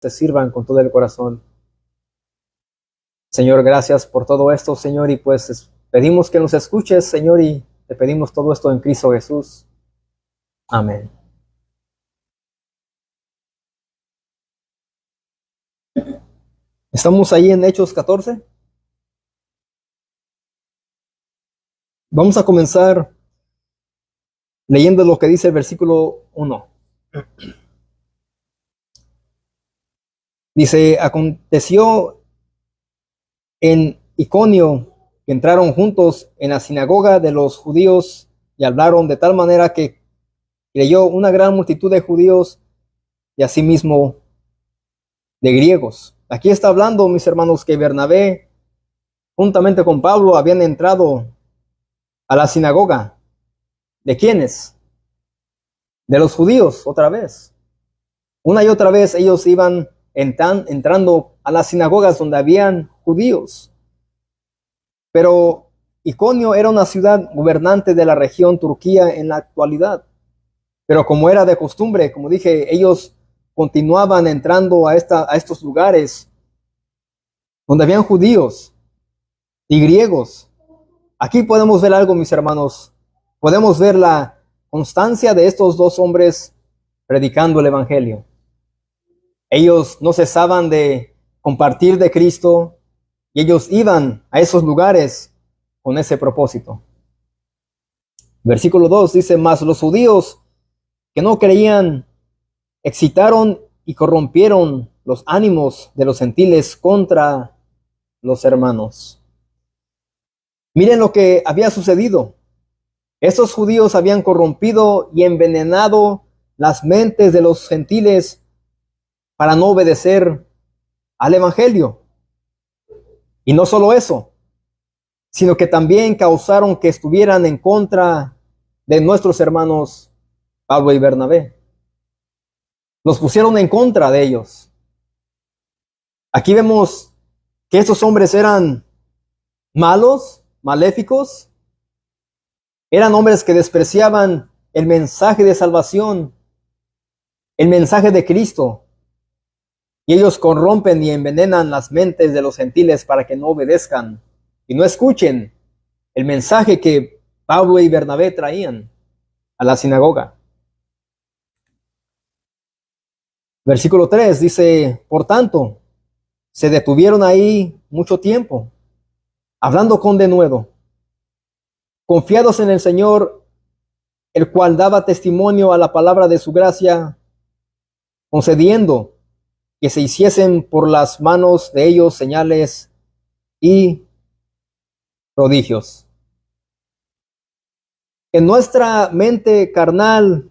te sirvan con todo el corazón. Señor, gracias por todo esto, Señor, y pues pedimos que nos escuches, Señor, y te pedimos todo esto en Cristo Jesús. Amén. Estamos ahí en Hechos 14. Vamos a comenzar leyendo lo que dice el versículo 1. Dice, aconteció en Iconio que entraron juntos en la sinagoga de los judíos y hablaron de tal manera que creyó una gran multitud de judíos y asimismo de griegos. Aquí está hablando, mis hermanos, que Bernabé, juntamente con Pablo, habían entrado a la sinagoga. ¿De quiénes? De los judíos, otra vez. Una y otra vez ellos iban entrando a las sinagogas donde habían judíos. Pero Iconio era una ciudad gobernante de la región Turquía en la actualidad. Pero como era de costumbre, como dije, ellos continuaban entrando a estos lugares donde habían judíos y griegos. Aquí podemos ver algo, mis hermanos. Podemos ver la constancia de estos dos hombres predicando el evangelio. Ellos no cesaban de compartir de Cristo y ellos iban a esos lugares con ese propósito. Versículo 2 dice, mas los judíos que no creían excitaron y corrompieron los ánimos de los gentiles contra los hermanos. Miren lo que había sucedido. Estos judíos habían corrompido y envenenado las mentes de los gentiles para no obedecer al evangelio. Y no solo eso, sino que también causaron que estuvieran en contra de nuestros hermanos Pablo y Bernabé. Los pusieron en contra de ellos. Aquí vemos que estos hombres eran malos, maléficos, eran hombres que despreciaban el mensaje de salvación, el mensaje de Cristo, y ellos corrompen y envenenan las mentes de los gentiles para que no obedezcan y no escuchen el mensaje que Pablo y Bernabé traían a la sinagoga. Versículo 3 dice, por tanto, se detuvieron ahí mucho tiempo, hablando con denuedo, confiados en el Señor, el cual daba testimonio a la palabra de su gracia, concediendo que se hiciesen por las manos de ellos señales y prodigios. En nuestra mente carnal,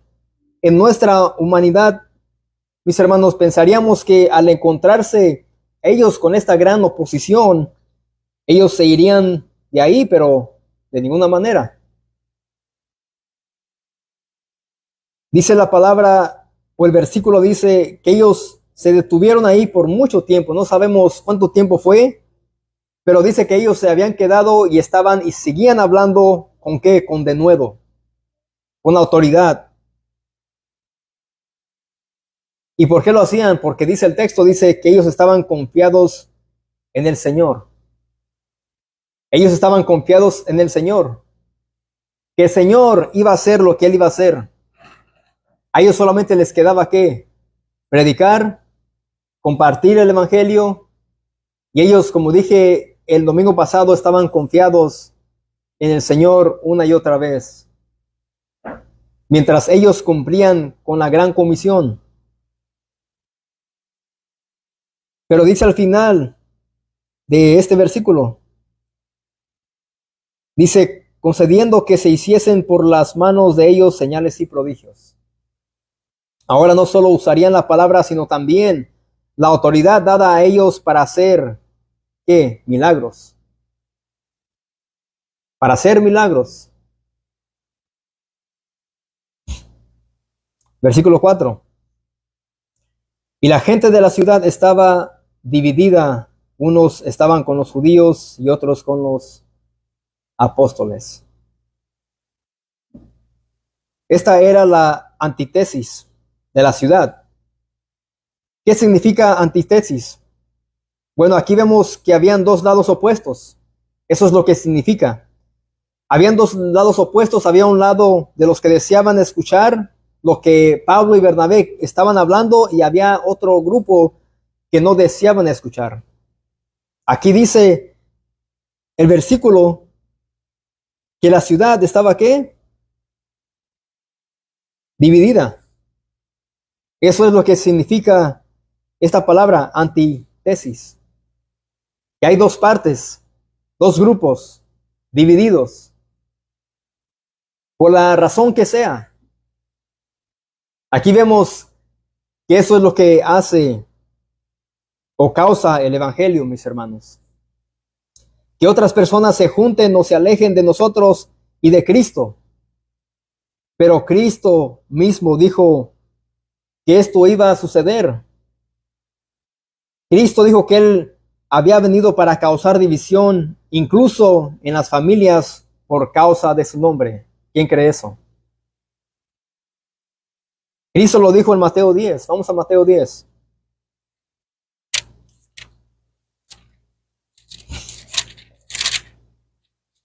en nuestra humanidad, mis hermanos, pensaríamos que al encontrarse ellos con esta gran oposición, ellos se irían de ahí, pero de ninguna manera. Dice la palabra, o el versículo dice que ellos se detuvieron ahí por mucho tiempo. No sabemos cuánto tiempo fue, pero dice que ellos se habían quedado y estaban y seguían hablando ¿con qué? Con denuedo, con autoridad. ¿Y por qué lo hacían? Porque dice el texto, dice que ellos estaban confiados en el Señor. Ellos estaban confiados en el Señor. Que el Señor iba a hacer lo que Él iba a hacer. A ellos solamente les quedaba ¿qué? Predicar, compartir el evangelio. Y ellos, como dije el domingo pasado, estaban confiados en el Señor una y otra vez. Mientras ellos cumplían con la gran comisión. Pero dice al final de este versículo, dice, concediendo que se hiciesen por las manos de ellos señales y prodigios. Ahora no solo usarían la palabra, sino también la autoridad dada a ellos para hacer, ¿qué? Milagros. Para hacer milagros. Versículo 4. Y la gente de la ciudad estaba dividida. Unos estaban con los judíos y otros con los apóstoles. Esta era la antítesis de la ciudad. ¿Qué significa antítesis? Bueno, aquí vemos que habían dos lados opuestos. Eso es lo que significa. Habían dos lados opuestos. Había un lado de los que deseaban escuchar lo que Pablo y Bernabé estaban hablando, y había otro grupo que no deseaban escuchar. Aquí dice el versículo que la ciudad estaba, ¿qué? Dividida. Eso es lo que significa esta palabra, antítesis. Que hay dos partes, dos grupos divididos, por la razón que sea. Aquí vemos que eso es lo que hace o causa el evangelio, mis hermanos. Que otras personas se junten o se alejen de nosotros y de Cristo. Pero Cristo mismo dijo que esto iba a suceder. Cristo dijo que Él había venido para causar división, incluso en las familias, por causa de su nombre. ¿Quién cree eso? Cristo lo dijo en Mateo 10. Vamos a Mateo 10.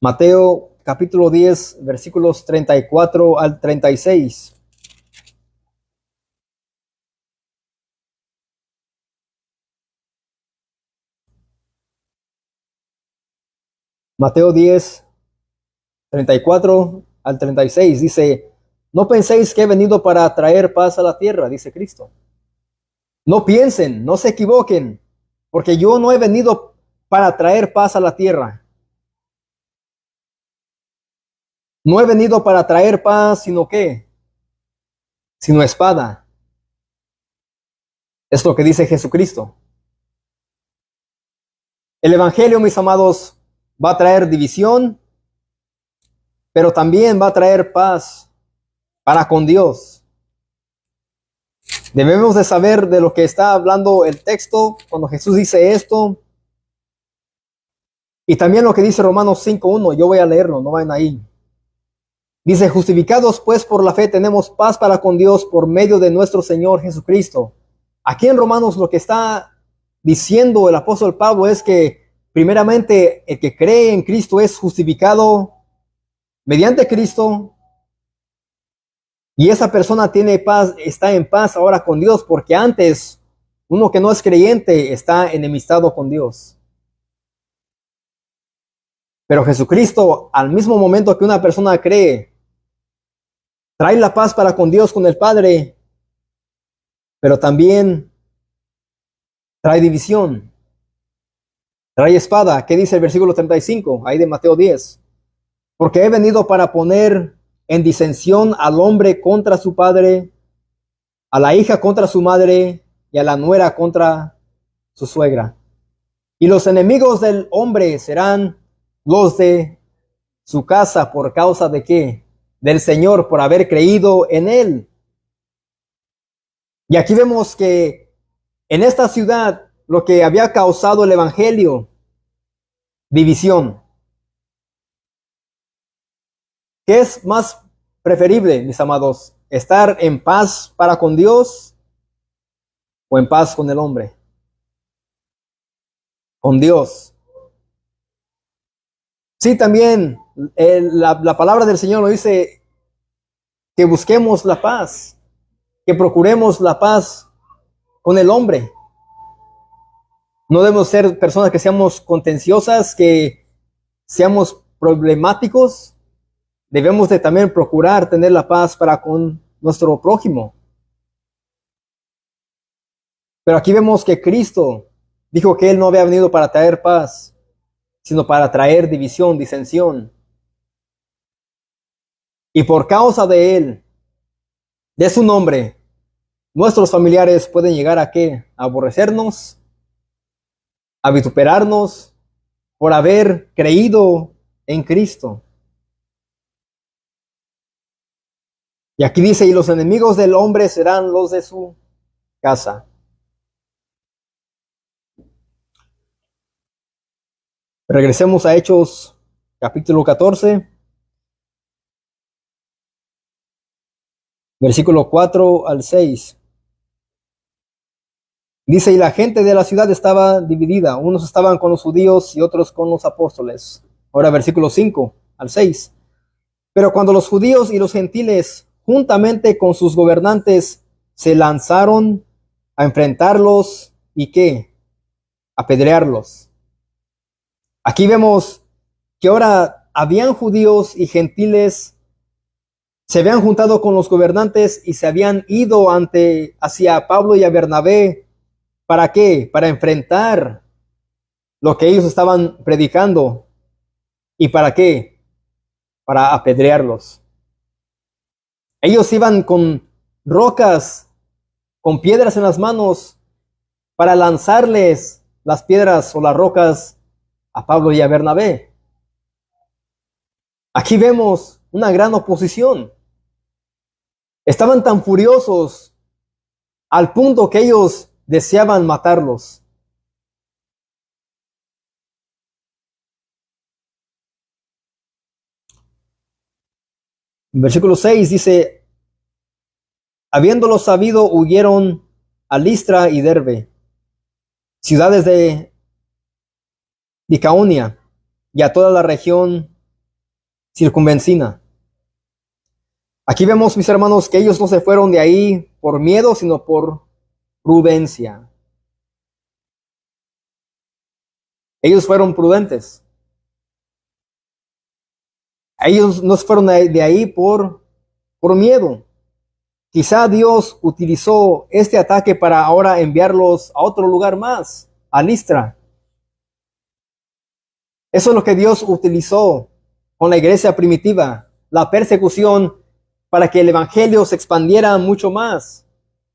Mateo capítulo 10, versículos 34 al 36. Mateo 10, 34 al 36 dice: no penséis que he venido para traer paz a la tierra, dice Cristo. No piensen, no se equivoquen, porque yo no he venido para traer paz a la tierra. No he venido para traer paz, sino ¿qué? Sino espada. Es lo que dice Jesucristo. El evangelio, mis amados, va a traer división, pero también va a traer paz para con Dios. Debemos de saber de lo que está hablando el texto cuando Jesús dice esto, y también lo que dice Romanos 5:1. Yo voy a leerlo, no vayan ahí. Dice: justificados pues por la fe tenemos paz para con Dios por medio de nuestro Señor Jesucristo. Aquí en Romanos lo que está diciendo el apóstol Pablo es que primeramente el que cree en Cristo es justificado mediante Cristo, y esa persona tiene paz, está en paz ahora con Dios, porque antes uno que no es creyente está enemistado con Dios. Pero Jesucristo, al mismo momento que una persona cree, trae la paz para con Dios, con el Padre, pero también trae división, trae espada. ¿Qué dice el versículo 35? Ahí de Mateo 10. Porque he venido para poner en disensión al hombre contra su padre, a la hija contra su madre, y a la nuera contra su suegra. Y los enemigos del hombre serán los de su casa. ¿Por causa de qué? Del Señor, por haber creído en Él. Y aquí vemos que en esta ciudad lo que había causado el evangelio, división. ¿Qué es más preferible, mis amados? ¿Estar en paz para con Dios o en paz con el hombre? Con Dios. Sí, también la palabra del Señor nos dice que busquemos la paz, que procuremos la paz con el hombre. No debemos ser personas que seamos contenciosas, que seamos problemáticos. Debemos de también procurar tener la paz para con nuestro prójimo. Pero aquí vemos que Cristo dijo que Él no había venido para traer paz, sino para traer división, disensión. Y por causa de Él, de su nombre, nuestros familiares pueden llegar a ¿qué? A aborrecernos, a vituperarnos por haber creído en Cristo. Y aquí dice: y los enemigos del hombre serán los de su casa. Regresemos a Hechos capítulo 14, versículo 4 al 6. Dice, y la gente de la ciudad estaba dividida. Unos estaban con los judíos y otros con los apóstoles. Ahora versículo 5 al 6. Pero cuando los judíos y los gentiles, juntamente con sus gobernantes, se lanzaron a enfrentarlos y ¿qué? Apedrearlos. Aquí vemos que ahora habían judíos y gentiles, se habían juntado con los gobernantes y se habían ido hacia Pablo y a Bernabé. ¿Para qué? Para enfrentar lo que ellos estaban predicando. ¿Y para qué? Para apedrearlos. Ellos iban con rocas, con piedras en las manos, para lanzarles las piedras o las rocas a Pablo y a Bernabé. Aquí vemos una gran oposición. Estaban tan furiosos al punto que ellos deseaban matarlos. En versículo 6 dice, habiéndolo sabido, huyeron a Listra y Derbe, ciudades de Licaonia, y a toda la región circunvencina. Aquí vemos, mis hermanos, que ellos no se fueron de ahí por miedo, sino por prudencia. Ellos fueron prudentes. Ellos no se fueron de ahí por miedo. Quizá Dios utilizó este ataque para ahora enviarlos a otro lugar más, a Listra. Eso es lo que Dios utilizó con la iglesia primitiva, la persecución, para que el evangelio se expandiera mucho más.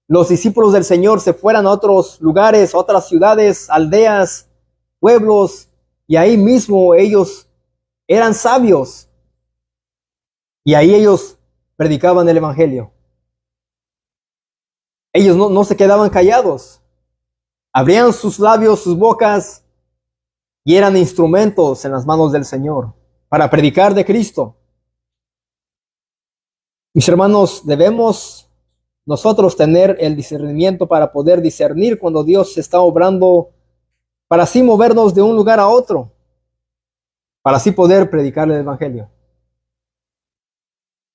Los discípulos del Señor se fueran a otros lugares, a otras ciudades, aldeas, pueblos, y ahí mismo ellos eran sabios. Y ahí ellos predicaban el evangelio. Ellos no se quedaban callados. Abrían sus labios, sus bocas, y eran instrumentos en las manos del Señor para predicar de Cristo. Mis hermanos, debemos nosotros tener el discernimiento para poder discernir cuando Dios está obrando, para así movernos de un lugar a otro, para así poder predicar el evangelio.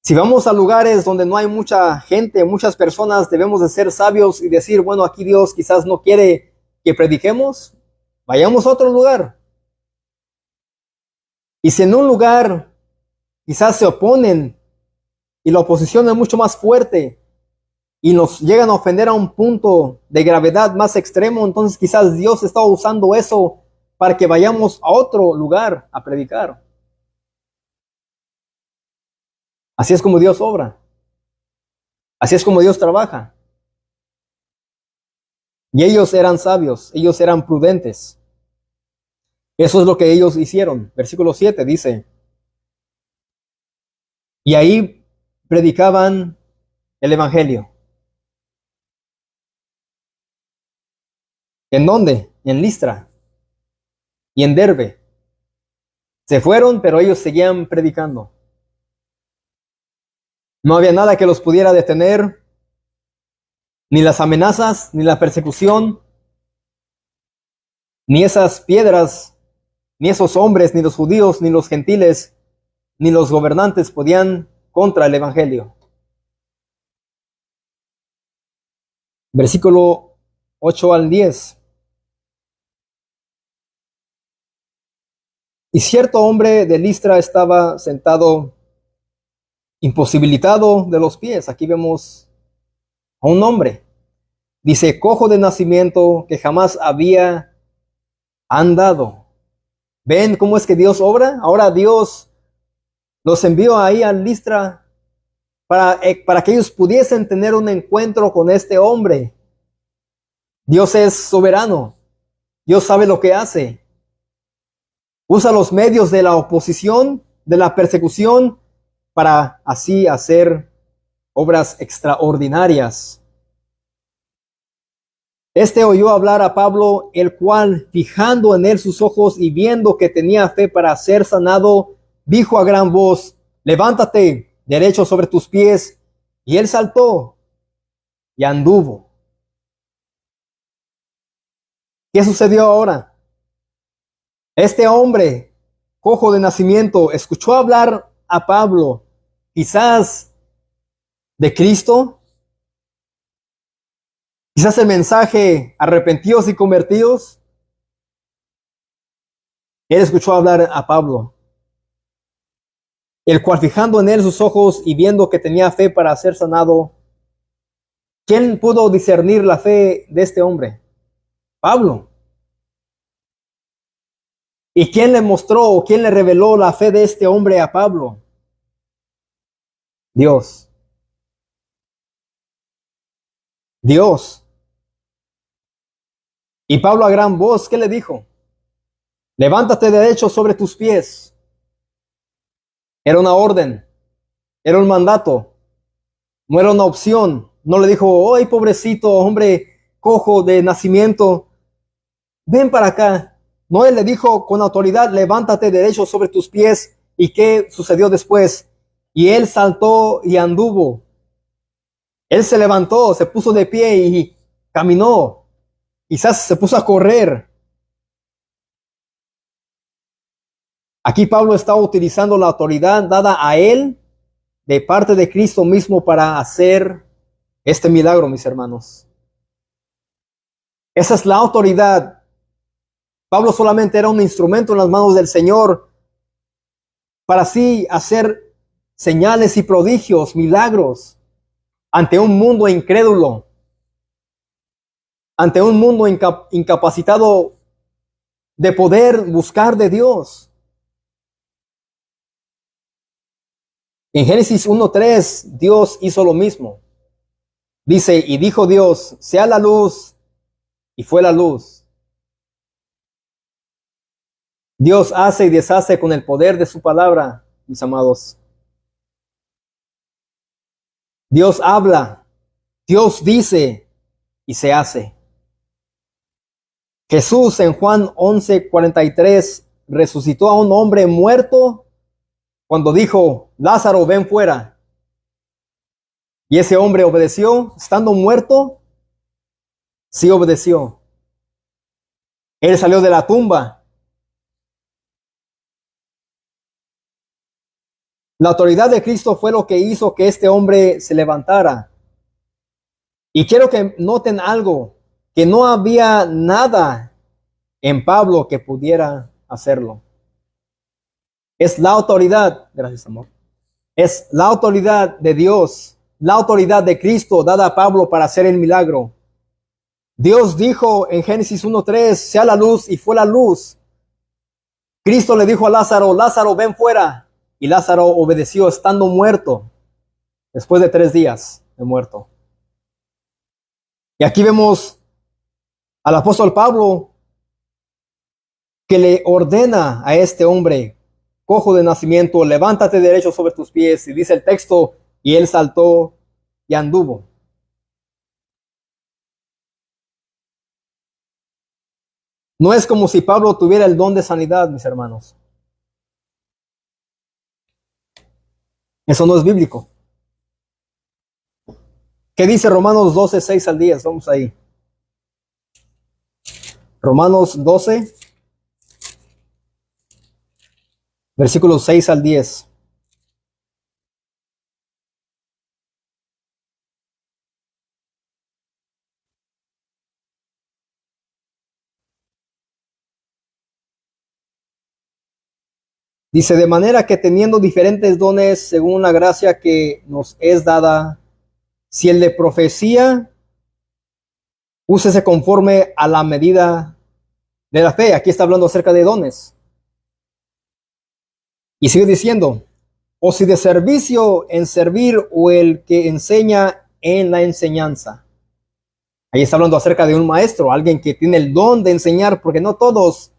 Si vamos a lugares donde no hay mucha gente, muchas personas, debemos de ser sabios y decir, bueno, aquí Dios quizás no quiere que prediquemos, vayamos a otro lugar. Y si en un lugar quizás se oponen y la oposición es mucho más fuerte y nos llegan a ofender a un punto de gravedad más extremo, entonces quizás Dios está usando eso para que vayamos a otro lugar a predicar. Así es como Dios obra. Así es como Dios trabaja. Y ellos eran sabios, ellos eran prudentes. Eso es lo que ellos hicieron. Versículo 7 dice, y ahí predicaban el evangelio. ¿En dónde? En Listra y en Derbe. Se fueron, pero ellos seguían predicando. No había nada que los pudiera detener, ni las amenazas, ni la persecución, ni esas piedras, ni esos hombres, ni los judíos, ni los gentiles, ni los gobernantes podían contra el evangelio. Versículo 8 al 10. Y cierto hombre de Listra estaba sentado, imposibilitado de los pies. Aquí vemos a un hombre. Dice, cojo de nacimiento, que jamás había andado. ¿Ven cómo es que Dios obra? Ahora Dios los envió ahí a Listra para que ellos pudiesen tener un encuentro con este hombre. Dios es soberano. Dios sabe lo que hace. Usa los medios de la oposición, de la persecución, para así hacer obras extraordinarias. Este oyó hablar a Pablo, el cual, fijando en él sus ojos y viendo que tenía fe para ser sanado, dijo a gran voz, levántate derecho sobre tus pies. Y él saltó y anduvo. ¿Qué sucedió ahora? Este hombre, cojo de nacimiento, escuchó hablar a Pablo, quizás de Cristo, quizás el mensaje arrepentidos y convertidos. Él escuchó hablar a Pablo, el cual fijando en él sus ojos y viendo que tenía fe para ser sanado, ¿quién pudo discernir la fe de este hombre? Pablo. ¿Y quién le mostró o quién le reveló la fe de este hombre a Pablo? Dios. Dios. Y Pablo a gran voz, ¿qué le dijo? Levántate derecho sobre tus pies. Era una orden, era un mandato, no era una opción. No le dijo, ¡ay, pobrecito hombre cojo de nacimiento! Ven para acá. No, él le dijo con autoridad, levántate derecho sobre tus pies. ¿Y qué sucedió después? Y él saltó y anduvo. Él se levantó, se puso de pie y caminó. Quizás se puso a correr. Aquí Pablo está utilizando la autoridad dada a él de parte de Cristo mismo para hacer este milagro, mis hermanos. Esa es la autoridad. Pablo solamente era un instrumento en las manos del Señor para así hacer señales y prodigios, milagros, ante un mundo incrédulo, ante un mundo incapacitado de poder buscar de Dios. En Génesis 1:3, Dios hizo lo mismo. Dice, y dijo Dios, sea la luz, y fue la luz. Dios hace y deshace con el poder de su palabra, mis amados. Dios habla, Dios dice y se hace. Jesús en Juan 11:43 resucitó a un hombre muerto cuando dijo, Lázaro, ven fuera. Y ese hombre obedeció, estando muerto, sí obedeció. Él salió de la tumba. La autoridad de Cristo fue lo que hizo que este hombre se levantara. Y quiero que noten algo, que no había nada en Pablo que pudiera hacerlo. Es la autoridad, gracias amor, es la autoridad de Dios, la autoridad de Cristo dada a Pablo para hacer el milagro. Dios dijo en Génesis 1:3, sea la luz, y fue la luz. Cristo le dijo a Lázaro, Lázaro, ven fuera. Y Lázaro obedeció estando muerto, después de 3 días de muerto. Y aquí vemos al apóstol Pablo que le ordena a este hombre, cojo de nacimiento, levántate derecho sobre tus pies. Y dice el texto, y él saltó y anduvo. No es como si Pablo tuviera el don de sanidad, mis hermanos. Eso no es bíblico. ¿Qué dice Romanos 12:6-10? Vamos ahí. Romanos 12, versículos 6-10. Dice, de manera que teniendo diferentes dones según la gracia que nos es dada, si el de profecía, úsese conforme a la medida de la fe. Aquí está hablando acerca de dones. Y sigue diciendo, o si de servicio en servir, o el que enseña en la enseñanza. Ahí está hablando acerca de un maestro, alguien que tiene el don de enseñar, porque no todos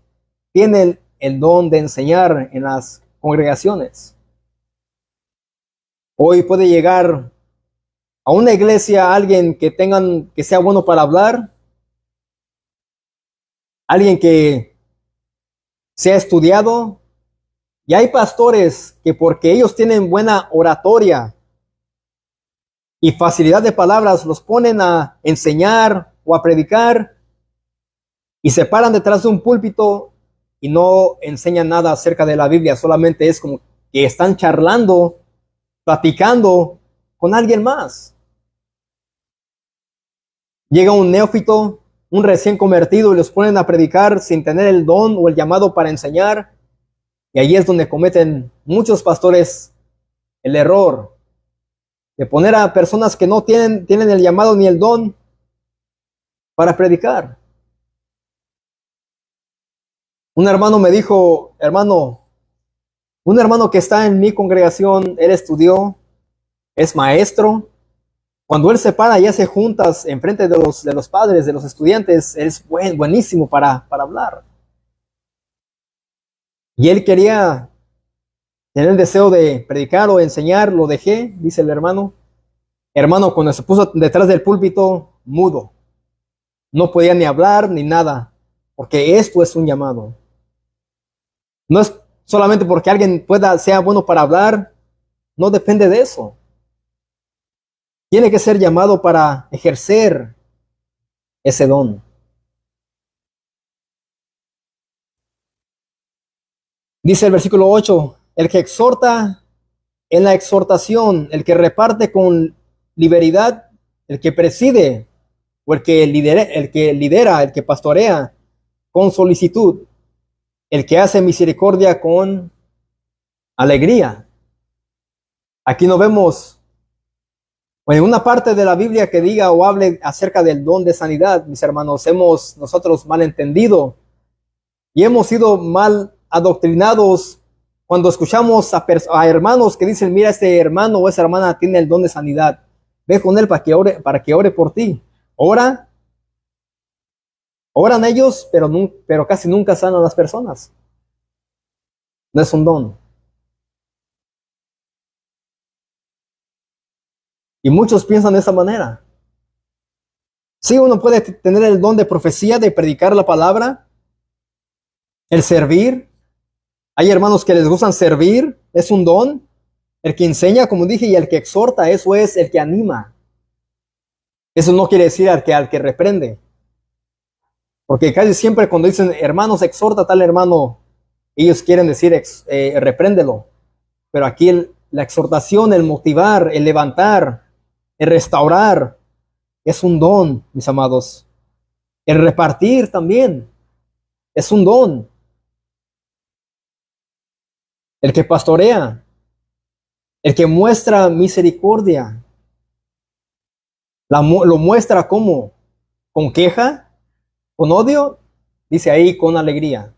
tienen el don de enseñar en las congregaciones. Hoy puede llegar a una iglesia alguien que sea bueno para hablar, alguien que sea estudiado, y hay pastores que porque ellos tienen buena oratoria y facilidad de palabras, los ponen a enseñar o a predicar, y se paran detrás de un púlpito y no enseñan nada acerca de la Biblia, solamente es como que están charlando, platicando con alguien más. Llega un neófito, un recién convertido, y los ponen a predicar sin tener el don o el llamado para enseñar, y ahí es donde cometen muchos pastores el error de poner a personas que no tienen el llamado ni el don para predicar. Un hermano me dijo, un hermano que está en mi congregación, él estudió, es maestro. Cuando él se para y hace juntas en frente de los padres, de los estudiantes, él es buenísimo para hablar. Y él quería tener el deseo de predicar o enseñar, lo dejé, dice el hermano. Hermano, cuando se puso detrás del púlpito, mudo. No podía ni hablar ni nada, porque esto es un llamado. No es solamente porque alguien sea bueno para hablar, no depende de eso. Tiene que ser llamado para ejercer ese don. Dice el versículo 8, el que exhorta en la exhortación, el que reparte con liberalidad, el que preside, o el que pastorea con solicitud, el que hace misericordia con alegría. Aquí no vemos en una parte de la Biblia que diga o hable acerca del don de sanidad. Mis hermanos, hemos nosotros mal entendido y hemos sido mal adoctrinados cuando escuchamos a hermanos que dicen, mira, este hermano o esa hermana tiene el don de sanidad, ve con él para que ore por ti. Oran ellos, pero casi nunca sanan a las personas. No es un don. Y muchos piensan de esa manera. Sí, uno puede tener el don de profecía, de predicar la palabra, el servir. Hay hermanos que les gustan servir, es un don. El que enseña, como dije, y el que exhorta, eso es el que anima. Eso no quiere decir al que reprende. Porque casi siempre cuando dicen hermanos, exhorta a tal hermano, ellos quieren decir repréndelo. Pero aquí la exhortación, el motivar, el levantar, el restaurar, es un don, mis amados. El repartir también es un don. El que pastorea, el que muestra misericordia, lo muestra como, con queja, con odio, dice ahí con alegría.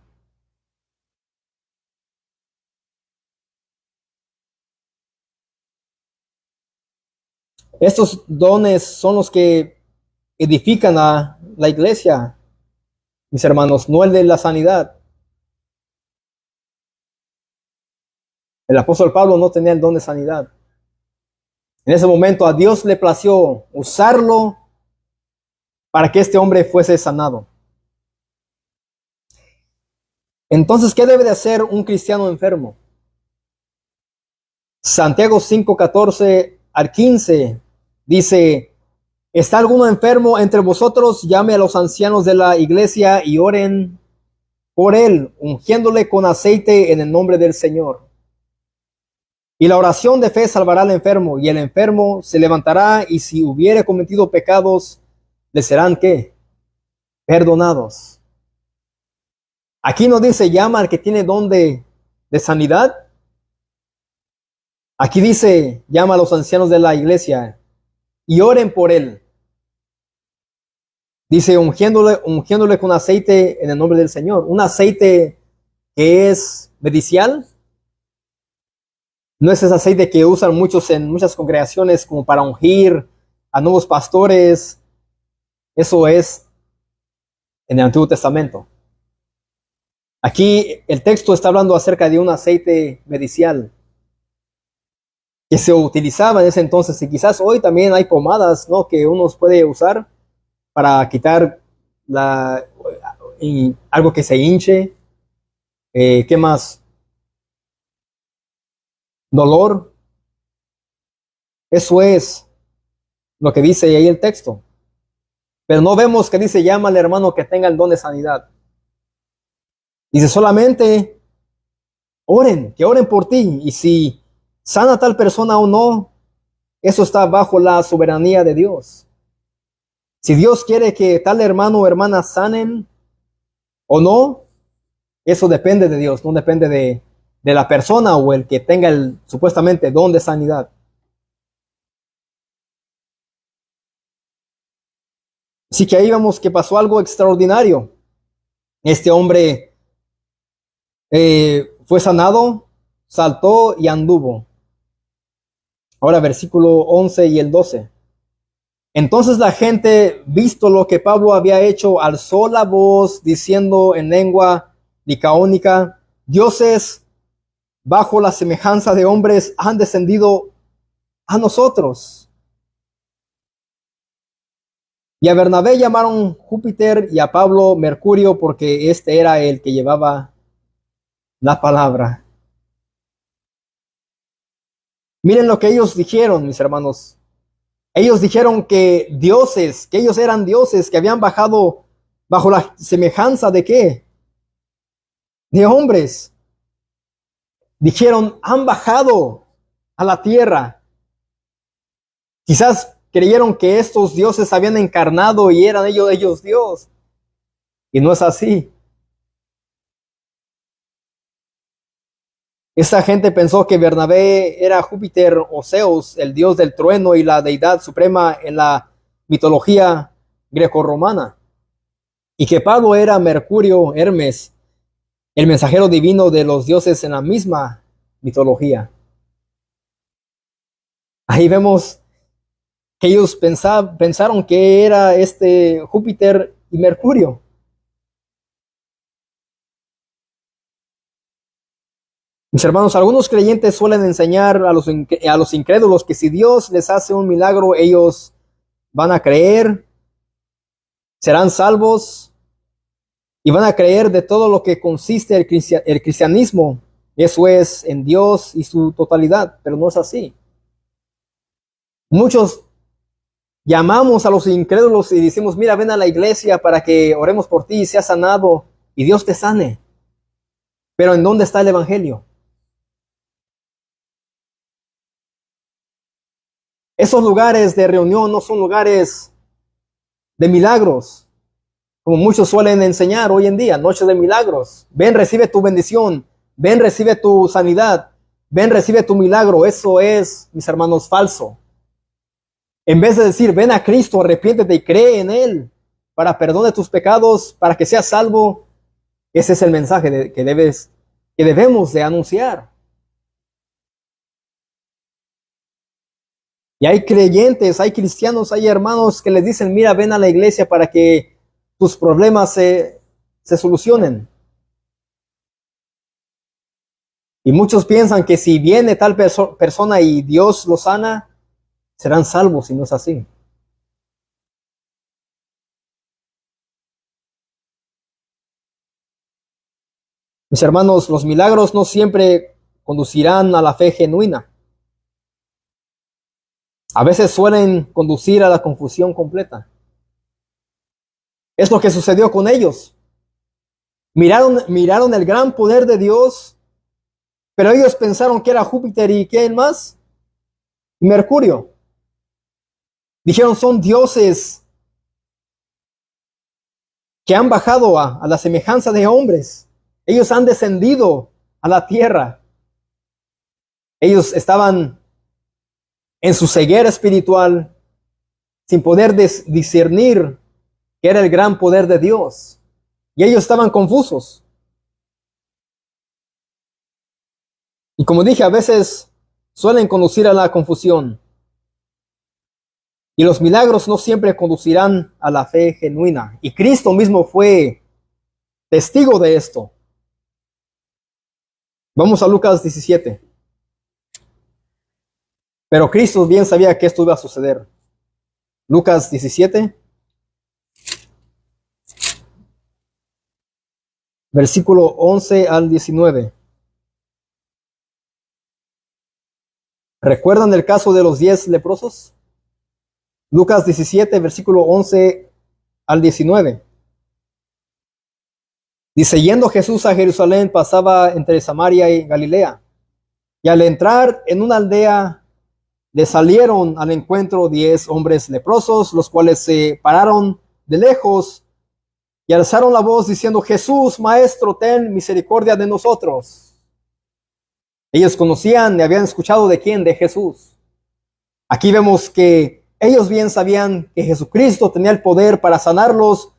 Estos dones son los que edifican a la iglesia, mis hermanos, no el de la sanidad. El apóstol Pablo no tenía el don de sanidad. En ese momento a Dios le plació usarlo para que este hombre fuese sanado. Entonces, ¿qué debe de hacer un cristiano enfermo? Santiago 5:14 al 15 dice, ¿está alguno enfermo entre vosotros? Llame a los ancianos de la iglesia y oren por él, ungiéndole con aceite en el nombre del Señor. Y la oración de fe salvará al enfermo, y el enfermo se levantará, y si hubiere cometido pecados, le serán ¿qué? Perdonados. Aquí no dice llama al que tiene don de sanidad. Aquí dice llama a los ancianos de la iglesia y oren por él. Dice ungiéndole con aceite en el nombre del Señor. Un aceite que es medicial. No es ese aceite que usan muchos en muchas congregaciones como para ungir a nuevos pastores. Eso es en el Antiguo Testamento. Aquí el texto está hablando acerca de un aceite medicial que se utilizaba en ese entonces, y quizás hoy también hay pomadas, ¿no?, que uno puede usar para quitar algo que se hinche. ¿Qué más? Dolor. Eso es lo que dice ahí el texto. Pero no vemos que dice, llama al hermano que tenga el don de sanidad. Dice solamente, oren, que oren por ti. Y si sana tal persona o no, eso está bajo la soberanía de Dios. Si Dios quiere que tal hermano o hermana sanen o no, eso depende de Dios, no depende de la persona o el que tenga el supuestamente don de sanidad. Así que ahí vemos que pasó algo extraordinario. Este hombre fue sanado, saltó y anduvo. Ahora versículo 11 y el 12. Entonces la gente, visto lo que Pablo había hecho, alzó la voz diciendo en lengua licaónica, dioses bajo la semejanza de hombres han descendido a nosotros. Y a Bernabé llamaron Júpiter y a Pablo Mercurio, porque este era el que llevaba la palabra. Miren lo que ellos dijeron, mis hermanos. Ellos dijeron que dioses, que ellos eran dioses, que habían bajado bajo la semejanza de ¿qué? De hombres. Dijeron, han bajado a la tierra. Quizás creyeron que estos dioses habían encarnado y eran ellos Dios. Y no es así. Esta gente pensó que Bernabé era Júpiter o Zeus, el dios del trueno y la deidad suprema en la mitología grecorromana. Y que Pablo era Mercurio, Hermes, el mensajero divino de los dioses en la misma mitología. Ahí vemos que ellos pensaron que era Júpiter y Mercurio. Mis hermanos, algunos creyentes suelen enseñar a los incrédulos que si Dios les hace un milagro, ellos van a creer, serán salvos y van a creer de todo lo que consiste el cristianismo. Eso es en Dios y su totalidad, pero no es así. Muchos llamamos a los incrédulos y decimos, mira, ven a la iglesia para que oremos por ti y seas sanado y Dios te sane. Pero ¿en dónde está el evangelio? Esos lugares de reunión no son lugares de milagros, como muchos suelen enseñar hoy en día, noches de milagros. Ven, recibe tu bendición, ven, recibe tu sanidad, ven, recibe tu milagro. Eso es, mis hermanos, falso. En vez de decir, ven a Cristo, arrepiéntete y cree en Él para perdón de tus pecados, para que seas salvo, ese es el mensaje que debemos de anunciar. Y hay creyentes, hay cristianos, hay hermanos que les dicen, mira, ven a la iglesia para que tus problemas se solucionen. Y muchos piensan que si viene tal persona y Dios lo sana, serán salvos, y no es así. Mis hermanos, los milagros no siempre conducirán a la fe genuina. A veces suelen conducir a la confusión completa. Es lo que sucedió con ellos. Miraron el gran poder de Dios, pero ellos pensaron que era Júpiter y ¿quién más? Mercurio. Dijeron, son dioses que han bajado a la semejanza de hombres. Ellos han descendido a la tierra. Ellos estaban en su ceguera espiritual, sin poder discernir que era el gran poder de Dios. Y ellos estaban confusos. Y como dije, a veces suelen conducir a la confusión. Y los milagros no siempre conducirán a la fe genuina. Y Cristo mismo fue testigo de esto. Vamos a Lucas 17. Pero Cristo bien sabía que esto iba a suceder. Lucas 17, versículo 11 al 19. ¿Recuerdan el caso de los 10 leprosos? Lucas 17, versículo 11 al 19. Dice, yendo Jesús a Jerusalén, pasaba entre Samaria y Galilea. Y al entrar en una aldea, le salieron al encuentro 10 hombres leprosos, los cuales se pararon de lejos y alzaron la voz diciendo, Jesús, Maestro, ten misericordia de nosotros. Ellos conocían y habían escuchado de quién, de Jesús. Aquí vemos que ellos bien sabían que Jesucristo tenía el poder para sanarlos.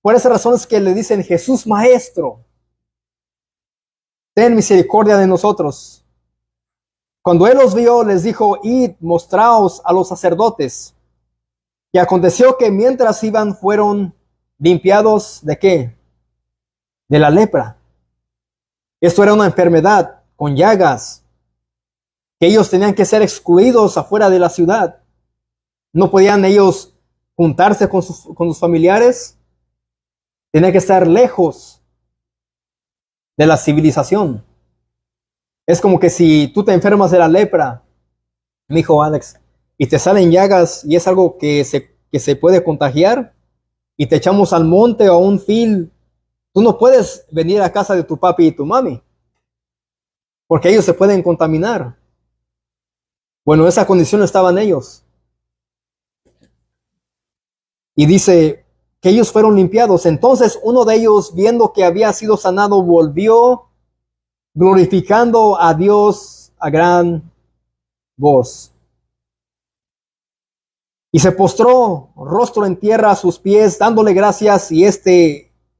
Por esa razón es que le dicen, Jesús, Maestro, ten misericordia de nosotros. Cuando él los vio, les dijo, id, mostraos a los sacerdotes. Y aconteció que mientras iban, fueron limpiados ¿de qué? De la lepra. Esto era una enfermedad con llagas, que ellos tenían que ser excluidos afuera de la ciudad. No podían ellos juntarse con sus familiares. Tenían que estar lejos de la civilización. Es como que si tú te enfermas de la lepra, me dijo Alex, y te salen llagas y es algo que se puede contagiar, y te echamos al monte o a un fil, tú no puedes venir a casa de tu papi y tu mami, porque ellos se pueden contaminar. Bueno, esa condición estaban ellos. Y dice que ellos fueron limpiados. Entonces uno de ellos, viendo que había sido sanado, volvió glorificando a Dios a gran voz. Y se postró rostro en tierra a sus pies, dándole gracias. Y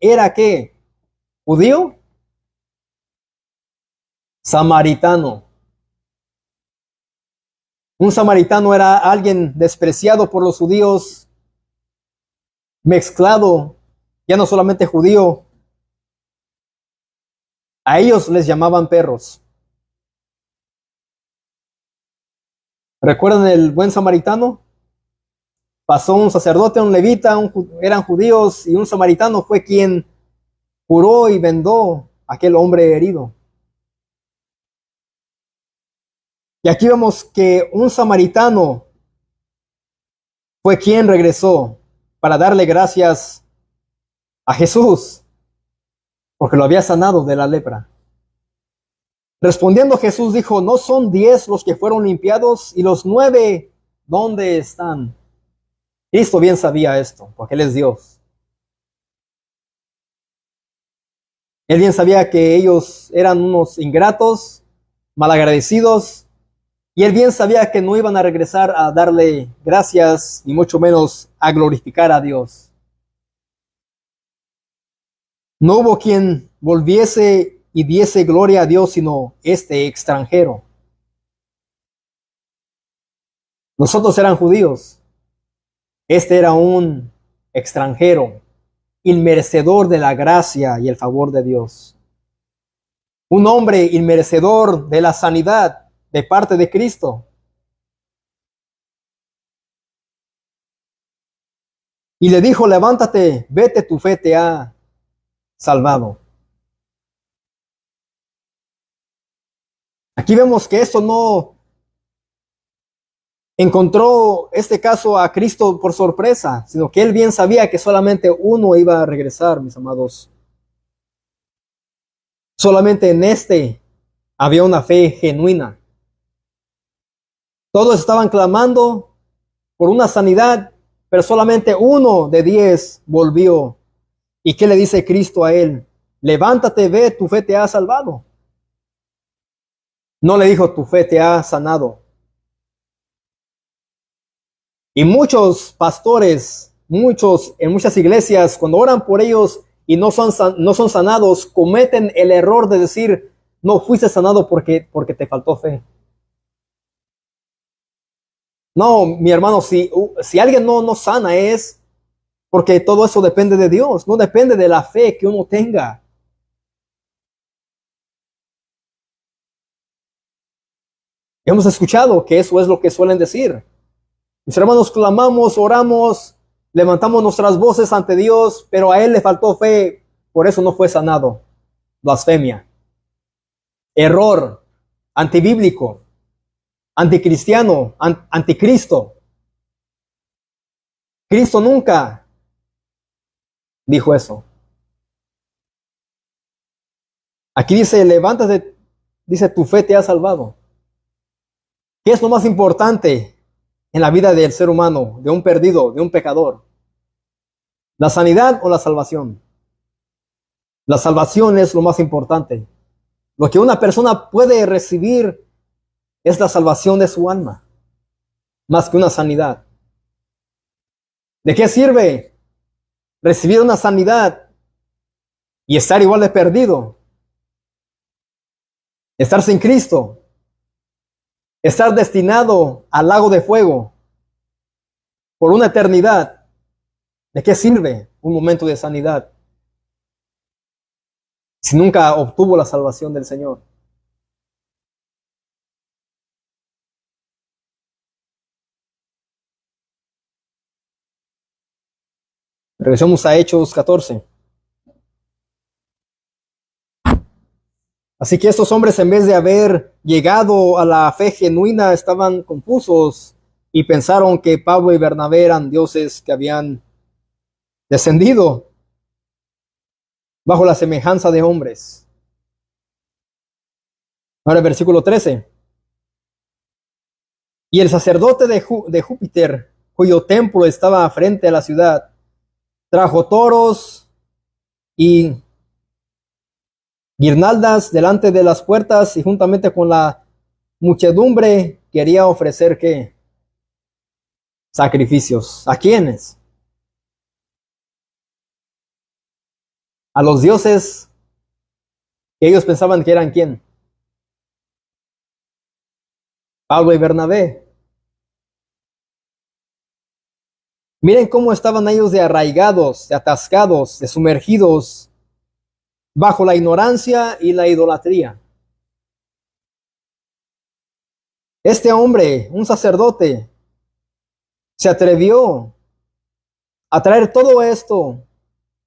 era ¿qué? ¿Judío? Samaritano. Un samaritano era alguien despreciado por los judíos, mezclado, ya no solamente judío. A ellos les llamaban perros. ¿Recuerdan el buen samaritano? Pasó un sacerdote, un levita, eran judíos, y un samaritano fue quien curó y vendó a aquel hombre herido. Y aquí vemos que un samaritano fue quien regresó para darle gracias a Jesús, porque lo había sanado de la lepra. Respondiendo Jesús dijo, ¿no son 10 los que fueron limpiados? ¿Y los 9 dónde están? Cristo bien sabía esto, porque Él es Dios. Él bien sabía que ellos eran unos ingratos, malagradecidos, y Él bien sabía que no iban a regresar a darle gracias, ni mucho menos a glorificar a Dios. No hubo quien volviese y diese gloria a Dios, sino este extranjero. Los otros eran judíos. Este era un extranjero, inmerecedor de la gracia y el favor de Dios. Un hombre inmerecedor de la sanidad de parte de Cristo. Y le dijo, levántate, vete, tu fe te ha salvado. Aquí vemos que esto no encontró este caso a Cristo por sorpresa, sino que Él bien sabía que solamente uno iba a regresar, mis amados. Solamente en había una fe genuina. Todos estaban clamando por una sanidad, pero solamente uno de 10 volvió. ¿Y qué le dice Cristo a él? Levántate, ve, tu fe te ha salvado. No le dijo, tu fe te ha sanado. Y muchos pastores, en muchas iglesias, cuando oran por ellos y no son sanados, cometen el error de decir, no fuiste sanado porque te faltó fe. No, mi hermano, si alguien no sana es porque todo eso depende de Dios, no depende de la fe que uno tenga. Hemos escuchado que eso es lo que suelen decir. Mis hermanos, clamamos, oramos, levantamos nuestras voces ante Dios, pero a él le faltó fe, por eso no fue sanado. Blasfemia. Error. Antibíblico. Anticristiano. Anticristo. Cristo nunca dijo eso. Aquí dice, levántate, dice, tu fe te ha salvado. ¿Qué es lo más importante en la vida del ser humano, de un perdido, de un pecador? ¿La sanidad o la salvación? La salvación es lo más importante. Lo que una persona puede recibir es la salvación de su alma, más que una sanidad. ¿De qué sirve recibir una sanidad y estar igual de perdido? Estar sin Cristo, estar destinado al lago de fuego por una eternidad. ¿De qué sirve un momento de sanidad si nunca obtuvo la salvación del Señor? Regresemos a Hechos 14. Así que estos hombres, en vez de haber llegado a la fe genuina, estaban confusos y pensaron que Pablo y Bernabé eran dioses que habían descendido bajo la semejanza de hombres. Ahora el versículo 13. Y el sacerdote de Júpiter, cuyo templo estaba frente a la ciudad, trajo toros y guirnaldas delante de las puertas y juntamente con la muchedumbre quería ofrecer ¿qué? Sacrificios. ¿A quiénes? A los dioses que ellos pensaban que eran ¿quién? Pablo y Bernabé. Miren cómo estaban ellos de arraigados, de atascados, de sumergidos bajo la ignorancia y la idolatría. Este hombre, un sacerdote, se atrevió a traer todo esto,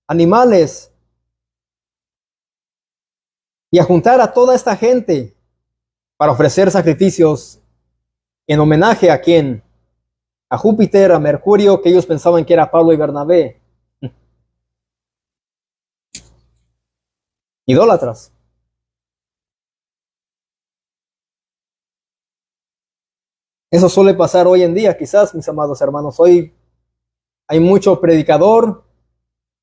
animales, y a juntar a toda esta gente para ofrecer sacrificios en homenaje a quién, a Júpiter, a Mercurio, que ellos pensaban que era Pablo y Bernabé. Idólatras. Eso suele pasar hoy en día, quizás, mis amados hermanos. Hoy hay mucho predicador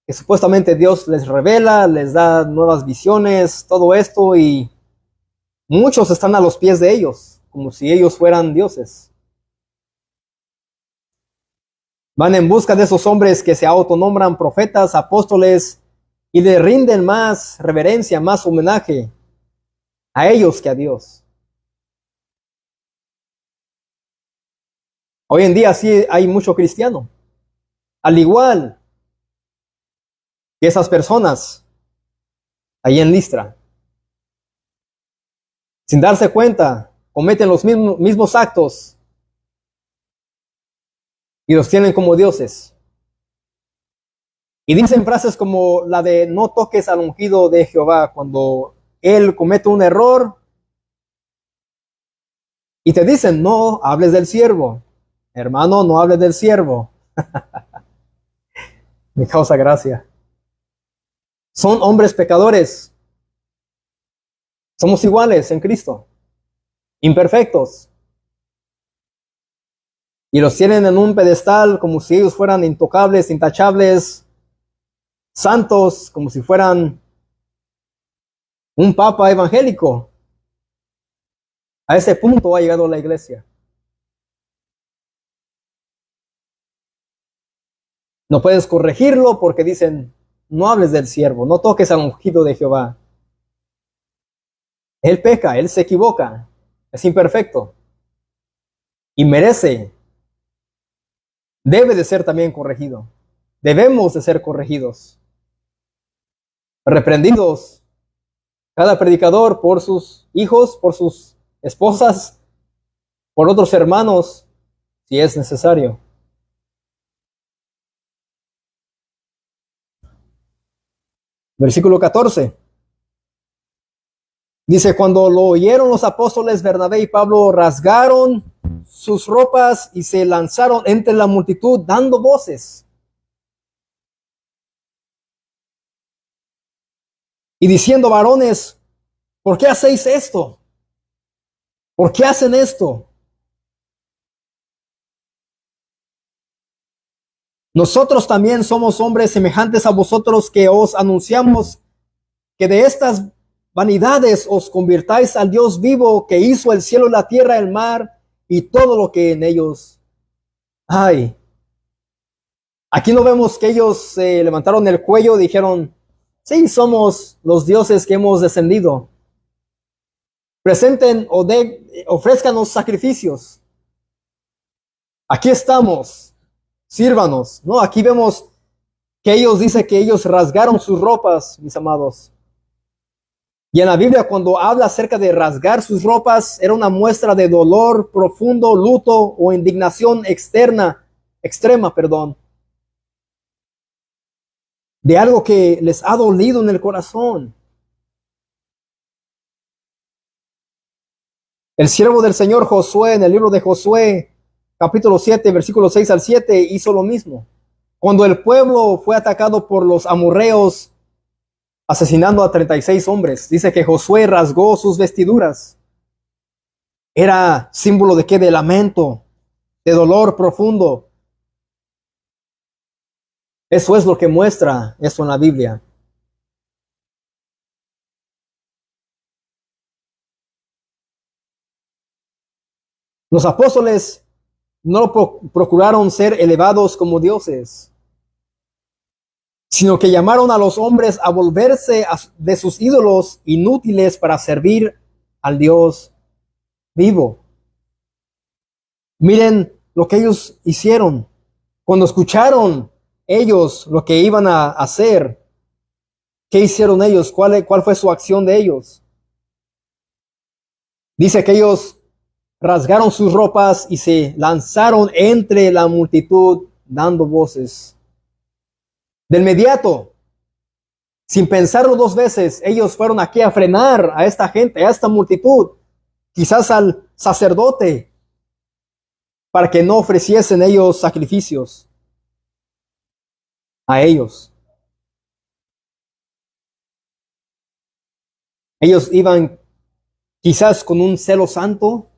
que supuestamente Dios les revela, les da nuevas visiones, todo esto, y muchos están a los pies de ellos, como si ellos fueran dioses. Van en busca de esos hombres que se autonombran profetas, apóstoles, y le rinden más reverencia, más homenaje a ellos que a Dios. Hoy en día sí hay mucho cristiano. Al igual que esas personas ahí en Listra, sin darse cuenta, cometen los mismos actos y los tienen como dioses. Y dicen frases como la de no toques al ungido de Jehová cuando él comete un error. Y te dicen, no hables del siervo. Hermano, no hables del siervo. Me causa gracia. Son hombres pecadores. Somos iguales en Cristo. Imperfectos. Y los tienen en un pedestal como si ellos fueran intocables, intachables, santos, como si fueran un papa evangélico. A ese punto ha llegado la iglesia. No puedes corregirlo porque dicen, no hables del siervo, no toques al ungido de Jehová. Él peca, él se equivoca, es imperfecto y merece, debe de ser también corregido. Debemos de ser corregidos, reprendidos, cada predicador por sus hijos, por sus esposas, por otros hermanos, si es necesario. Versículo 14. Dice, cuando lo oyeron los apóstoles Bernabé y Pablo, rasgaron sus ropas y se lanzaron entre la multitud dando voces. y diciendo: varones, ¿por qué hacéis esto? ¿Por qué hacen esto? Nosotros también somos hombres semejantes a vosotros, que os anunciamos que de estas vanidades os convirtáis al Dios vivo, que hizo el cielo, la tierra, el mar y todo lo que en ellos hay. Aquí no vemos que ellos se levantaron el cuello y dijeron: sí, somos los dioses que hemos descendido. Presenten o ofrezcanos sacrificios. Aquí estamos, sírvanos. No, aquí vemos que ellos dicen que ellos rasgaron sus ropas, mis amados. Y en la Biblia, cuando habla acerca de rasgar sus ropas, era una muestra de dolor profundo, luto o indignación extrema, de algo que les ha dolido en el corazón. El siervo del Señor Josué, en el libro de Josué, capítulo 7, versículos 6 al 7, hizo lo mismo. Cuando el pueblo fue atacado por los amorreos, asesinando a 36 hombres, dice que Josué rasgó sus vestiduras. Era símbolo de qué? De lamento, de dolor profundo. Eso es lo que muestra eso en la Biblia. Los apóstoles no procuraron ser elevados como dioses, sino que llamaron a los hombres a volverse de sus ídolos inútiles para servir al Dios vivo. Miren lo que ellos hicieron. Cuando escucharon ellos lo que iban a hacer, ¿qué hicieron ellos? ¿Cuál fue su acción de ellos? Dice que ellos rasgaron sus ropas y se lanzaron entre la multitud dando voces. De inmediato, sin pensarlo dos veces, ellos fueron aquí a frenar a esta gente, a esta multitud, quizás al sacerdote, para que no ofreciesen ellos sacrificios a ellos. Ellos iban quizás con un celo santo,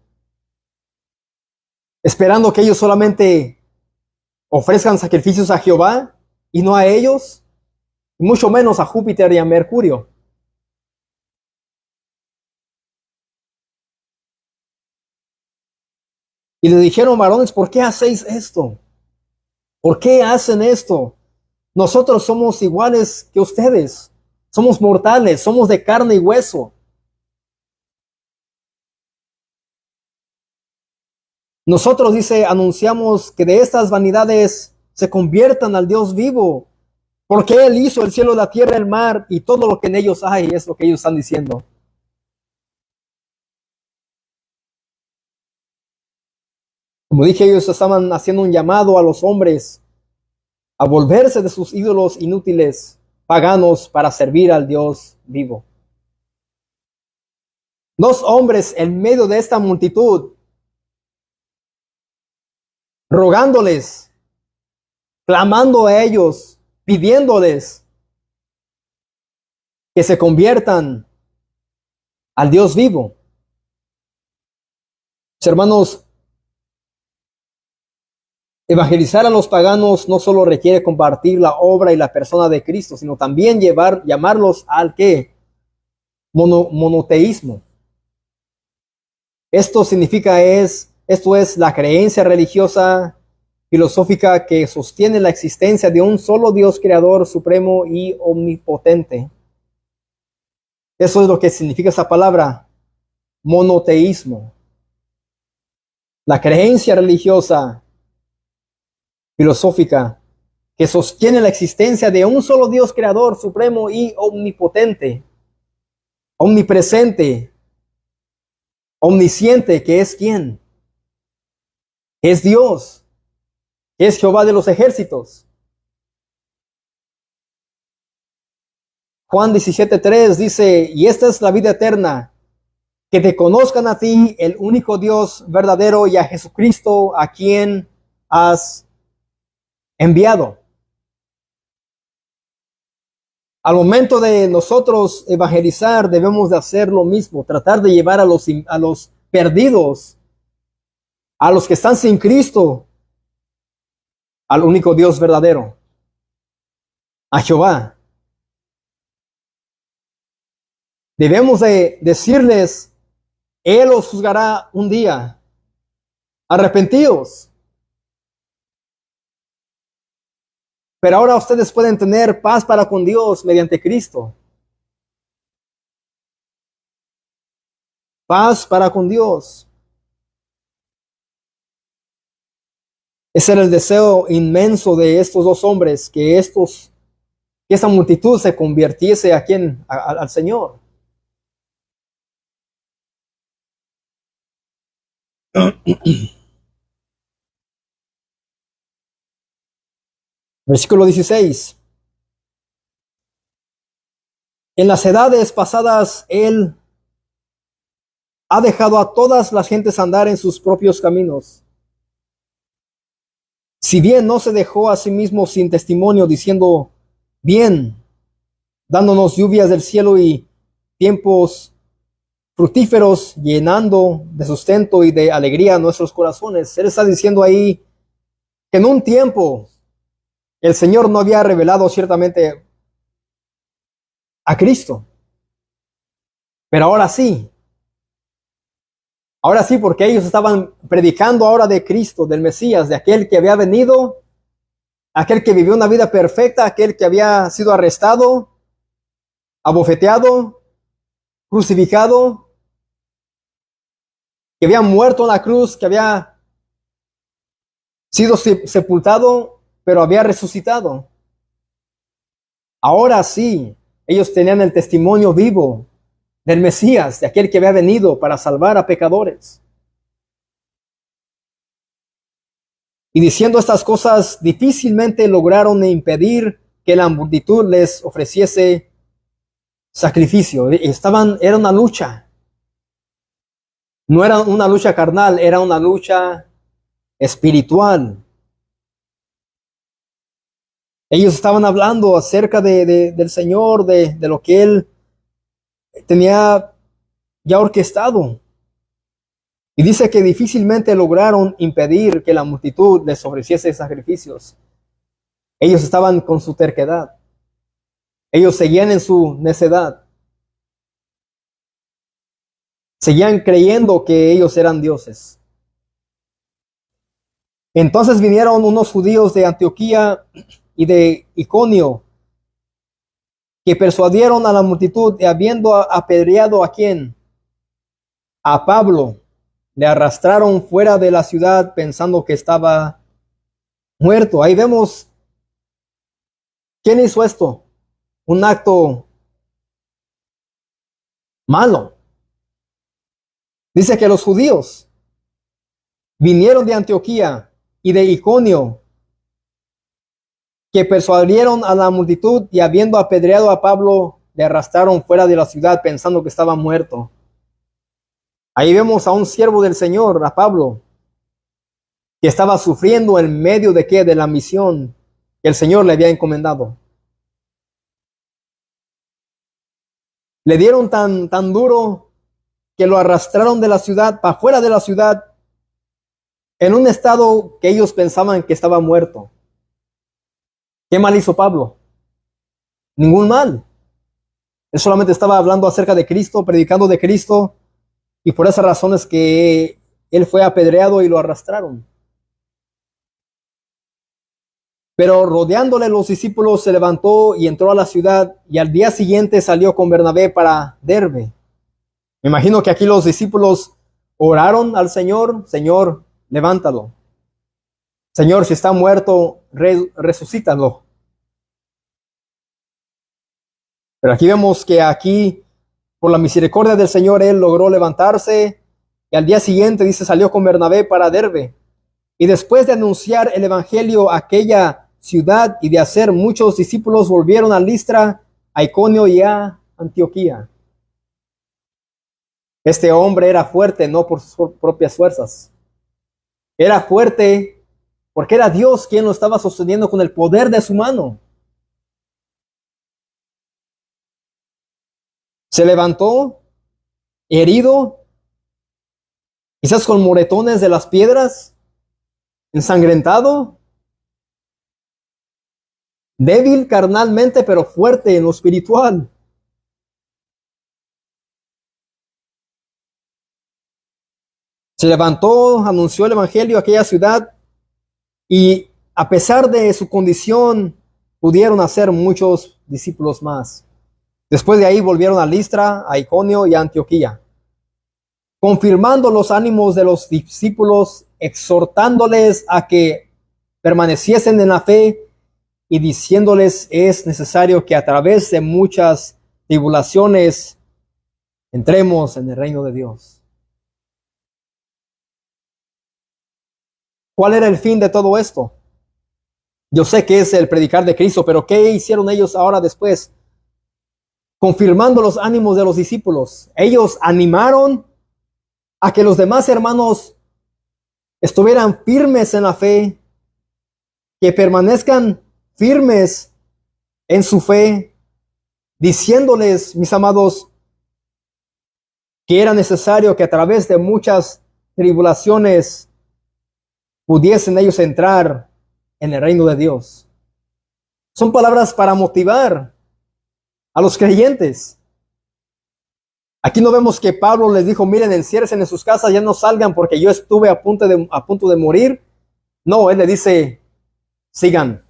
esperando que ellos solamente ofrezcan sacrificios a Jehová y no a ellos, y mucho menos a Júpiter y a Mercurio. Y le dijeron: varones, ¿por qué hacéis esto? ¿Por qué hacen esto? Nosotros somos iguales que ustedes. Somos mortales, somos de carne y hueso. Nosotros, dice, anunciamos que de estas vanidades se conviertan al Dios vivo, porque Él hizo el cielo, la tierra, el mar y todo lo que en ellos hay, es lo que ellos están diciendo. Como dije, ellos estaban haciendo un llamado a los hombres a volverse de sus ídolos inútiles, paganos, para servir al Dios vivo. Dos hombres en medio de esta multitud, rogándoles, clamando a ellos, pidiéndoles que se conviertan al Dios vivo. Hermanos, evangelizar a los paganos no solo requiere compartir la obra y la persona de Cristo, sino también llamarlos al ¿qué? Monoteísmo. Esto es la creencia religiosa filosófica que sostiene la existencia de un solo Dios creador, supremo y omnipotente. Eso es lo que significa esa palabra, monoteísmo. La creencia religiosa filosófica que sostiene la existencia de un solo Dios creador, supremo y omnipotente, omnipresente, omnisciente, que es ¿quién? Es Dios, es Jehová de los ejércitos. Juan 17:3 dice: y esta es la vida eterna, que te conozcan a ti, el único Dios verdadero, y a Jesucristo, a quien has enviado. Al momento de nosotros evangelizar, debemos de hacer lo mismo, tratar de llevar a los perdidos, a los que están sin Cristo, al único Dios verdadero, a Jehová. Debemos de decirles, Él los juzgará un día. Arrepentidos. Pero ahora ustedes pueden tener paz para con Dios mediante Cristo. Paz para con Dios. Ese era el deseo inmenso de estos dos hombres, que esa multitud se convirtiese aquí al Señor. Versículo 16. En las edades pasadas, Él ha dejado a todas las gentes andar en sus propios caminos. Si bien no se dejó a sí mismo sin testimonio, diciendo, bien, dándonos lluvias del cielo y tiempos fructíferos, llenando de sustento y de alegría nuestros corazones. Él está diciendo ahí que en un tiempo el Señor no había revelado ciertamente a Cristo, pero ahora sí. Ahora sí, porque ellos estaban predicando ahora de Cristo, del Mesías, de aquel que había venido, aquel que vivió una vida perfecta, aquel que había sido arrestado, abofeteado, crucificado, que había muerto en la cruz, que había sido sepultado, pero había resucitado. Ahora sí, ellos tenían el testimonio vivo del Mesías, de aquel que había venido para salvar a pecadores. Y diciendo estas cosas, difícilmente lograron impedir que la multitud les ofreciese sacrificio. Era una lucha. No era una lucha carnal, era una lucha espiritual. Ellos estaban hablando acerca del Señor, de lo que Él tenía ya orquestado. Y dice que difícilmente lograron impedir que la multitud les ofreciese sacrificios. Ellos estaban con su terquedad. Ellos seguían en su necedad. Seguían creyendo que ellos eran dioses. Entonces vinieron unos judíos de Antioquía y de Iconio, que persuadieron a la multitud, y habiendo apedreado a quién, a Pablo, le arrastraron fuera de la ciudad pensando que estaba muerto. Ahí vemos quién hizo esto, un acto malo. Dice que los judíos vinieron de Antioquía y de Iconio, que persuadieron a la multitud, y habiendo apedreado a Pablo, le arrastraron fuera de la ciudad pensando que estaba muerto. Ahí vemos a un siervo del Señor, a Pablo, que estaba sufriendo en medio de qué, de la misión que el Señor le había encomendado. Le dieron tan duro que lo arrastraron de la ciudad, para fuera de la ciudad, en un estado que ellos pensaban que estaba muerto. ¿Qué mal hizo Pablo? Ningún mal. Él solamente estaba hablando acerca de Cristo, predicando de Cristo, y por esas razones que él fue apedreado y lo arrastraron. Pero rodeándole los discípulos, se levantó y entró a la ciudad, y al día siguiente salió con Bernabé para Derbe. Me imagino que aquí los discípulos oraron al Señor: Señor, levántalo. Señor, si está muerto, resucítalo. Pero aquí vemos que aquí, por la misericordia del Señor, él logró levantarse, y al día siguiente, dice, salió con Bernabé para Derbe. Y después de anunciar el evangelio a aquella ciudad y de hacer muchos discípulos, volvieron a Listra, a Iconio y a Antioquía. Este hombre era fuerte, no por sus propias fuerzas. Era fuerte porque era Dios quien lo estaba sosteniendo con el poder de su mano. Se levantó herido, quizás con moretones de las piedras, ensangrentado, débil carnalmente, pero fuerte en lo espiritual. Se levantó, anunció el evangelio a aquella ciudad y a pesar de su condición pudieron hacer muchos discípulos más. Después de ahí volvieron a Listra, a Iconio y a Antioquía, confirmando los ánimos de los discípulos, exhortándoles a que permaneciesen en la fe y diciéndoles es necesario que a través de muchas tribulaciones entremos en el reino de Dios. ¿Cuál era el fin de todo esto? Yo sé que es el predicar de Cristo, pero ¿qué hicieron ellos ahora después? Confirmando los ánimos de los discípulos. Ellos animaron a que los demás hermanos estuvieran firmes en la fe, que permanezcan firmes en su fe, diciéndoles, mis amados, que era necesario que a través de muchas tribulaciones pudiesen ellos entrar en el reino de Dios. Son palabras para motivar a los creyentes. Aquí no vemos que Pablo les dijo, miren, enciérrense en sus casas, ya no salgan porque yo estuve a punto de morir. No, él le dice, sigan,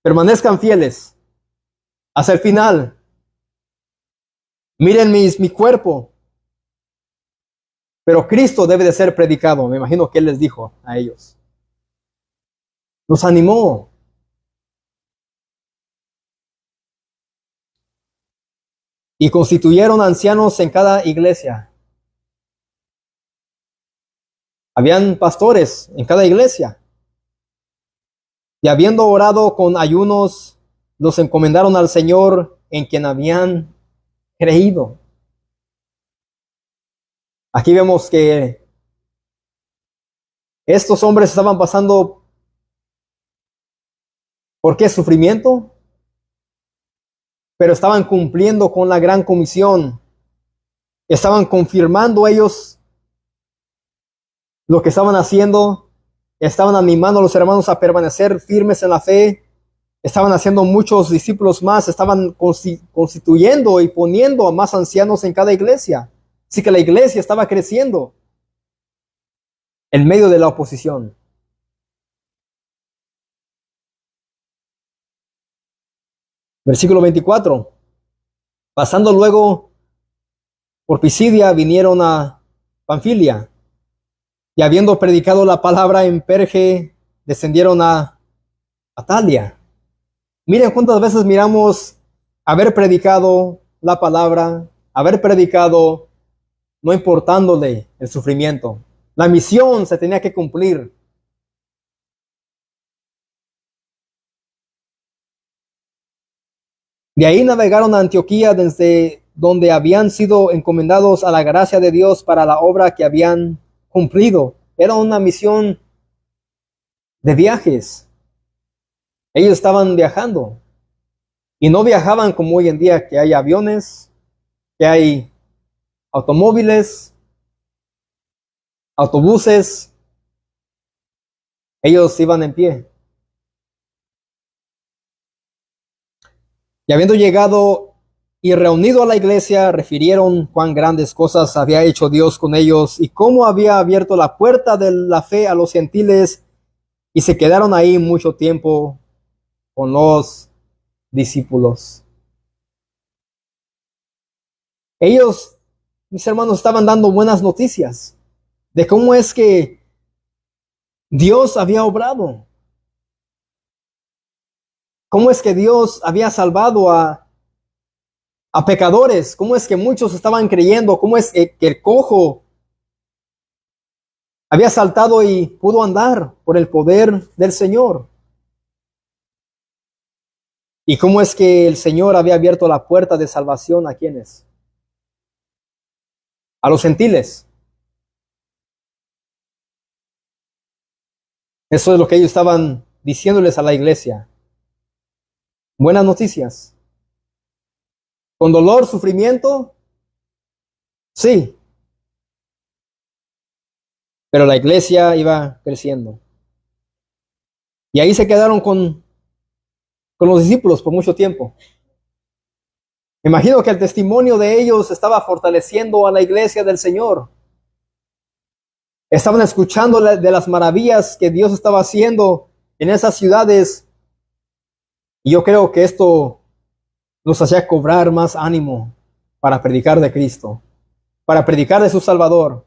permanezcan fieles hasta el final. Miren mi cuerpo. Pero Cristo debe de ser predicado. Me imagino que él les dijo a ellos. Los animó. Y constituyeron ancianos en cada iglesia. Habían pastores en cada iglesia. Y habiendo orado con ayunos, los encomendaron al Señor en quien habían creído. Aquí vemos que estos hombres estaban pasando ¿por qué sufrimiento? Pero estaban cumpliendo con la gran comisión. Estaban confirmando ellos lo que estaban haciendo. Estaban animando a los hermanos a permanecer firmes en la fe. Estaban haciendo muchos discípulos más. Estaban constituyendo y poniendo a más ancianos en cada iglesia. Así que la iglesia estaba creciendo en medio de la oposición. Versículo 24. Pasando luego por Pisidia, vinieron a Panfilia, y habiendo predicado la palabra en Perge, descendieron a Atalia. Miren cuántas veces miramos haber predicado la palabra, haber predicado, no importándole el sufrimiento. La misión se tenía que cumplir. De ahí navegaron a Antioquía, desde donde habían sido encomendados a la gracia de Dios para la obra que habían cumplido. Era una misión de viajes. Ellos estaban viajando y no viajaban como hoy en día, que hay aviones, que hay automóviles, autobuses. Ellos iban en pie. Y habiendo llegado y reunido a la iglesia, refirieron cuán grandes cosas había hecho Dios con ellos y cómo había abierto la puerta de la fe a los gentiles, y se quedaron ahí mucho tiempo con los discípulos. Ellos, mis hermanos, estaban dando buenas noticias de cómo es que Dios había obrado. ¿Cómo es que Dios había salvado a pecadores? ¿Cómo es que muchos estaban creyendo? ¿Cómo es que el cojo había saltado y pudo andar por el poder del Señor? ¿Y cómo es que el Señor había abierto la puerta de salvación a quienes? A los gentiles. Eso es lo que ellos estaban diciéndoles a la iglesia. Buenas noticias. Con dolor, sufrimiento, Sí, pero la iglesia iba creciendo. Y ahí se quedaron con los discípulos por mucho tiempo. Me imagino que el testimonio de ellos estaba fortaleciendo a la iglesia del Señor. Estaban escuchando de las maravillas que Dios estaba haciendo en esas ciudades. Y yo creo que esto nos hacía cobrar más ánimo para predicar de Cristo, para predicar de su Salvador.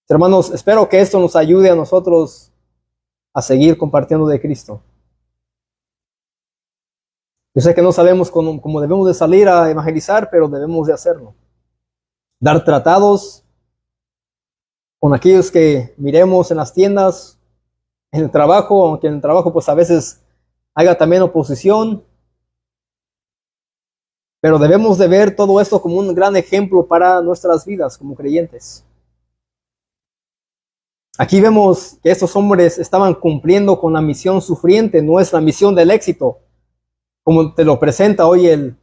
Hermanos, espero que esto nos ayude a nosotros a seguir compartiendo de Cristo. Yo sé que no sabemos cómo debemos de salir a evangelizar, pero debemos de hacerlo. Dar tratados con aquellos que miremos en las tiendas, en el trabajo, aunque en el trabajo pues a veces haya también oposición, pero debemos de ver todo esto como un gran ejemplo para nuestras vidas como creyentes. Aquí vemos que estos hombres estaban cumpliendo con la misión sufriente, no es la misión del éxito, como te lo presenta hoy el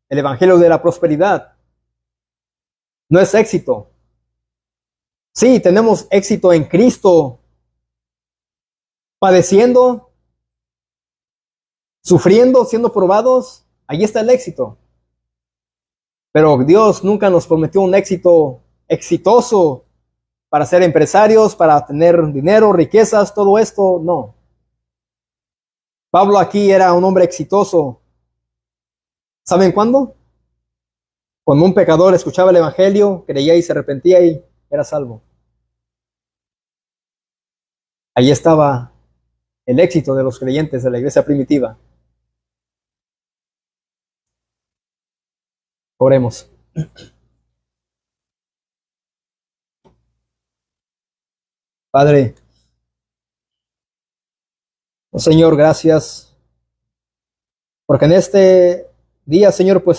Evangelio de la Prosperidad. No es éxito. Sí, tenemos éxito en Cristo, padeciendo, sufriendo, siendo probados. Ahí está el éxito. Pero Dios nunca nos prometió un éxito exitoso para ser empresarios, para tener dinero, riquezas, todo esto, no. Pablo aquí era un hombre exitoso. ¿Saben cuándo? Cuando un pecador escuchaba el Evangelio, creía y se arrepentía y era salvo. Ahí estaba el éxito de los creyentes de la iglesia primitiva. Oremos. Padre, oh Señor, gracias, porque en este día, Señor, pues